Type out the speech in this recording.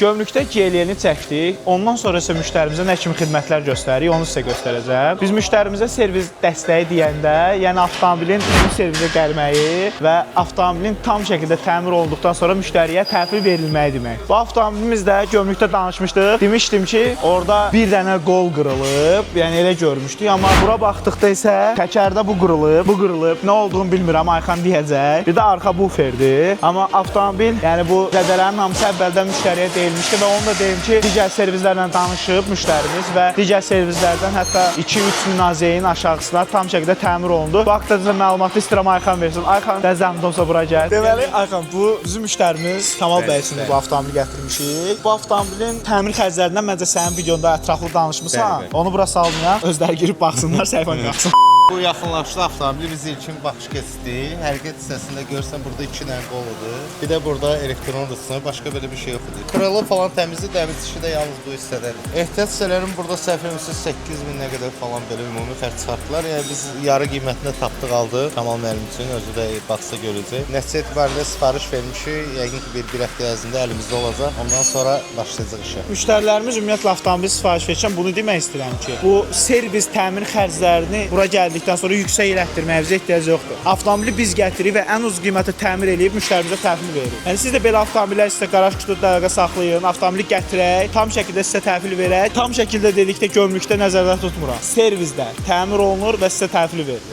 Gömrükdə GLE-ni çəkdik. Ondan sonra isə müştərimizə nə kimi xidmətlər göstəririk, onu sizə göstərəcəm. Biz müştərimizə servis dəstəyi deyəndə, yəni avtomobilin ümumi servisə gəlməyi və avtomobilin tam şəkildə təmir olunduqdan sonra müştəriyə təhvil verilməyi demək. Bu avtomobilimizdə gömrükdə danışmışdıq. Demişdim ki, orada bir dənə qol qırılıb, yəni elə görmüşdük. Amma bura baxdıqda isə təkərdə bu qırılıb. Nə olduğunu bilmirəm, Ayxan deyəcək. Bir də arxa buferdir. Amma avtomobil, yəni bu zədələrin hamısı əvvəldən müştəriyə deyilmişdi və onu da deyim ki, digər servislərlə danışıb müştərimiz və digər servislərdən hətta 2-3 münazeyin aşağısına tam şəkildə təmir olundu. Bu haqda məlumatı istəyirəm Ayxan versin. Ayxan təzəmdə olsa bura gəl. Deməli, Ayxan, bu bizim müştərimiz Kamal bəy üçün bu avtomobili gətirmişik. Bu avtomobilin təmir xərclərindən məncə sənin videonda ətraflı danışmısan. Onu bura salmayaq, özləri girib baxsınlar, səhifən qalxsın. Bu yaxınlaşdı avtomobili biz ilkin baxış keçdi. Hərəkət hissəsində görsən burada 2 dənə qoludur. Bir də burada elektron rıtsını, başqa belə bir şey yox idi. Kralı falan təmizdir, dəmir dişi də yalnız bu hissədədir. Ehtiyat hissələrin burada səhv etmirəmsə 8000-ə qədər falan belə ümumi xərc çıxartdılar. Yəni biz yarı qiymətində tapdıq aldıq. Kamal müəllim üçün özü də baxsa görəcək. Nəticə etibarilə sifariş vermişik. Yəqin ki bir həftə ərzində əlimizdə olacaq. Ondan sonra başlayacaq işə. Müştərilərimiz ümumiyyətlə avtomobil sifariş verirkən bunu demək istəyirəm ki, bu servis təmir xərclərini bura gəldikdən sonra yüksək elətdirməyimizə ehtiyac yoxdur. Avtomobili biz gətiririk və ən ucuz qiymətə təmir edib müştərimizə təhvil veririk. Yəni siz də belə avtomobillər sizə qaraj kutuda saxlayın, avtomobili gətirək, tam şəkildə sizə təhvil verək. Tam şəkildə dedikdə gömrükdə nəzərdə tutmuram. Servisdə təmir olunur və sizə təhvil verilir.